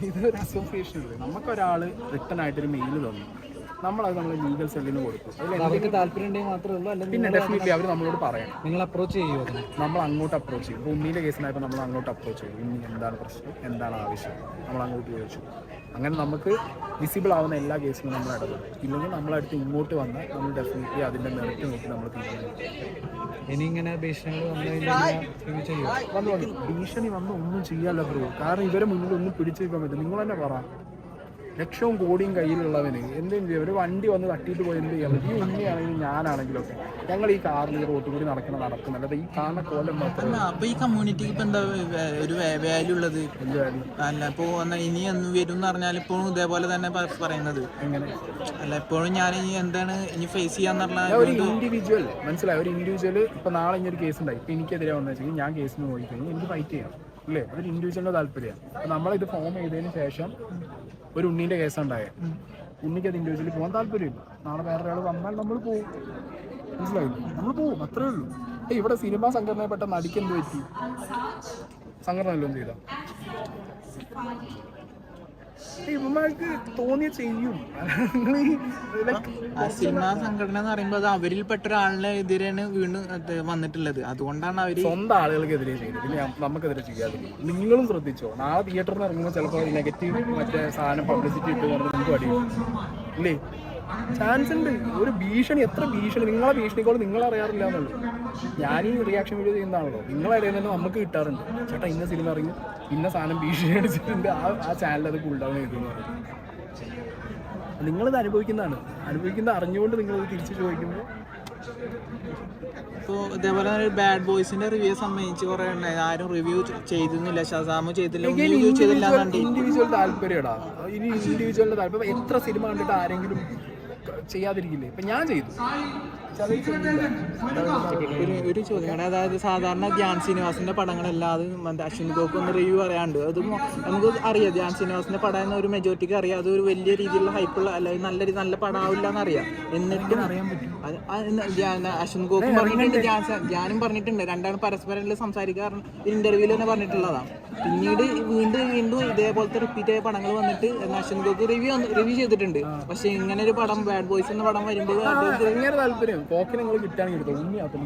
ഇതൊരു അസോസിയേഷൻ ഇല്ലേ, നമുക്കൊരാൾ റിട്ടേൺ ആയിട്ടൊരു മെയിൽ തന്നു, നമ്മളത് നമ്മൾ ലീഗൽ സെല്ലിന് കൊടുക്കും. അവർക്ക് താല്പര്യം ഉണ്ടെങ്കിൽ മാത്രമേ ഉള്ളൂ, അല്ലെങ്കിൽ പിന്നെ ഡെഫിനറ്റ്ലി അവർ നമ്മളോട് പറയാം, നിങ്ങൾ അപ്രോച്ച് ചെയ്യുമോ? നമ്മൾ അങ്ങോട്ട് അപ്രോച്ച് ചെയ്യും. ഇപ്പോൾ ഉണ്ണീൻ്റെ കേസിനായപ്പോൾ നമ്മൾ അങ്ങോട്ട് അപ്രോച്ച് ചെയ്യും, ഇനി എന്താണ് പ്രശ്നം, എന്താണ് ആവശ്യം, നമ്മൾ അങ്ങോട്ട് ചോദിച്ചു. അങ്ങനെ നമുക്ക് വിസിബിൾ ആവുന്ന എല്ലാ കേസിലും നമ്മൾ ഇടപെടും. ഇല്ലെങ്കിൽ നമ്മളടുത്ത് ഇങ്ങോട്ട് വന്നാൽ നമ്മൾ ഡെഫിനറ്റ്ലി അതിൻ്റെ മെറിറ്റ് നോക്കി നമ്മൾ തീരുമാനിക്കും. ഇനി ഇങ്ങനെ ഭീഷണികൾ വന്നു കഴിഞ്ഞാൽ വന്നു ഭീഷണി വന്ന് ഒന്നും ചെയ്യാല്ല ബ്രോ. കാരണം ഇവരെ മുന്നിൽ ഒന്നും പിടിച്ചു വെക്കാൻ പറ്റും. നിങ്ങൾ തന്നെ പറ, ലക്ഷവും കോടിയും കയ്യിലുള്ളവന് എന്തെങ്കിലും ചെയ്യും. ഒരു വണ്ടി വന്ന് തട്ടിയിട്ട് പോയി എന്ത് ചെയ്യാൻ പറ്റും? ഈ ഉണ്ണിയാണെങ്കിലും ഞാനാണെങ്കിലൊക്കെ ഞങ്ങൾ ഈ കാറിൽ റോട്ടിൽ കൂടി നടക്കുന്നത് ഈ കാണുന്ന കോലം മാത്രം. അപ്പൊ ഈ കമ്മ്യൂണിറ്റിക്ക് ഇപ്പൊ എന്താ ഒരു വാല്യൂ ഉള്ളത്? അല്ല ഇപ്പൊ ഇനി എന്ന് വരും എന്ന് പറഞ്ഞാൽ ഇപ്പോഴും ഇതേപോലെ തന്നെ പറയുന്നത് എങ്ങനെ അല്ല, എപ്പോഴും ഞാൻ ഇനി എന്താണ് ഇനി ഫേസ് ചെയ്യാന്ന് പറഞ്ഞാൽ ഒരു ഇൻഡിവിജ്വൽ മനസ്സിലായി. ഒരു ഇൻഡിവിജ്വൽ ഇപ്പൊ നാളെ ഇനി ഒരു കേസ് ഉണ്ടായി, ഇപ്പൊ എനിക്കെതിരെ വന്നു വെച്ചാൽ ഞാൻ കേസിന് പോയി കഴിഞ്ഞാൽ എനിക്ക് ഫൈറ്റ് ചെയ്യാം അല്ലേ? അതൊരു ഇൻഡിവിജ്വലിന്റെ താല്പര്യമാണ്. അപ്പൊ നമ്മളിത് ഫോം ചെയ്തതിന് ശേഷം ഒരു ഉണ്ണീൻ്റെ കേസുണ്ടായ ഉണ്ണിക്ക് അത് ഇൻഡിവിജ്വലി പോകാൻ താല്പര്യമില്ല. നാളെ വേറെ ആൾ വന്നാൽ നമ്മൾ പോകും, മനസ്സിലായില്ല? നമ്മൾ പോകും, അത്രേ ഉള്ളൂ. ഇവിടെ സിനിമാ സംഘടനയിൽപ്പെട്ട നടിക്ക് എന്ത് പറ്റി? സംഘടന എല്ലാം ചെയ്ത ഇവന്മാർക്ക് തോന്നിയ ചെയ്യും. സിനിമാ സംഘടന എന്ന് പറയുമ്പോൾ അത് അവരിൽപ്പെട്ട ഒരാളിനെ എതിരെയാണ് വീണ്ടും വന്നിട്ടുള്ളത്. അതുകൊണ്ടാണ് അവര് സ്വന്തം ആളുകൾക്കെതിരെ ചെയ്തത്. പിന്നെ നമുക്കെതിരെ ചെയ്യാതില്ല. നിങ്ങളും ശ്രദ്ധിച്ചോ, നാളെ തിയേറ്ററിൽ നിന്ന് ഇറങ്ങുമ്പോൾ ചിലപ്പോൾ നെഗറ്റീവ് മറ്റേ സാധനം പബ്ലിസിറ്റി ഇട്ട് പറഞ്ഞ് നിങ്ങൾക്ക് അടിയും ഇല്ലേ? ചാൻസ് ഉണ്ട്. ഒരു ഭീഷണി, എത്ര ഭീഷണി, നിങ്ങളെ ഭീഷണിക്കോട് നിങ്ങളറിയാറില്ല എന്നുള്ളൂ. ഞാൻ ഈ റിയാക്ഷൻ വീഡിയോ ചെയ്യുന്നതാണല്ലോ, നിങ്ങളറിയാൻ തന്നെ നമുക്ക് കിട്ടാറുണ്ട്. ചേട്ടാ ഇന്ന സിനിമ ഇറങ്ങി, ഇന്ന സാധനം ഭീഷണി അടിച്ചിട്ടുണ്ട്, ആ ചാനൽ അത് കൂൾ ഡൗൺ ചെയ്തെന്ന് പറയും. നിങ്ങളിത് അനുഭവിക്കുന്ന അറിഞ്ഞുകൊണ്ട് നിങ്ങളിത് തിരിച്ച് ചോദിക്കുമ്പോൾ ഇപ്പോൾ ഇതേപോലെ ബാഡ് ബോയ്സിന്റെ റിവ്യൂ സംബന്ധിച്ച് കുറെ ആരും റിവ്യൂ ചെയ്തിരുന്നില്ല, ഷസാമു ചെയ്തില്ല, ഇൻഡിവിജ്വൽ താല്പര്യടാ. ഇനി ഇൻഡിവിജ്വലിന്റെ താല്പര്യം. എത്ര സിനിമ കണ്ടിട്ട് ആരെങ്കിലും ചെയ്യാതിരിക്കില്ലേ? ഇപ്പൊ ഞാൻ ചെയ്തു. ഒരു ചോദ്യം, അതായത് സാധാരണ ധ്യാൻ ശ്രീനിവാസിന്റെ പടങ്ങളല്ലാതെ അശ്വിൻ ഗോക്ക് ഒന്ന് റിവ്യൂ പറയാണ്ട്, അത് നമുക്ക് അറിയാം ധ്യാൻ ശ്രീനിവാസിന്റെ പടം എന്ന ഒരു മെജോറിറ്റിക്ക് അറിയാം, അത് ഒരു വലിയ രീതിയിലുള്ള ഹൈപ്പുള്ള അല്ലെങ്കിൽ നല്ല പടമാവില്ല എന്നറിയാം. എന്നിട്ടും അറിയാൻ പറ്റും. അശ്വിൻ ഗോക്കും പറഞ്ഞിട്ടുണ്ട്, ധ്യാനും പറഞ്ഞിട്ടുണ്ട്, രണ്ടാണ് പരസ്പരം സംസാരിക്കാറ് ഇന്റർവ്യൂവിൽ തന്നെ പറഞ്ഞിട്ടുള്ളതാണ്. പിന്നീട് വീണ്ടും ഇതേപോലത്തെ റിപ്പീറ്റ് ആയ പടങ്ങൾ വന്നിട്ട് അശ്വിൻ ഗോക്ക് റിവ്യൂ ചെയ്തിട്ടുണ്ട്. പക്ഷെ ഇങ്ങനെ ഒരു പടം ബാഡ് ബോയ്സ് എന്ന പടം വരുമ്പോൾ താല്പര്യം പോക്കിനെ നിങ്ങൾ കിട്ടാണെങ്കിൽ എടുത്തോ. ഉണ്ണിയാക്കും.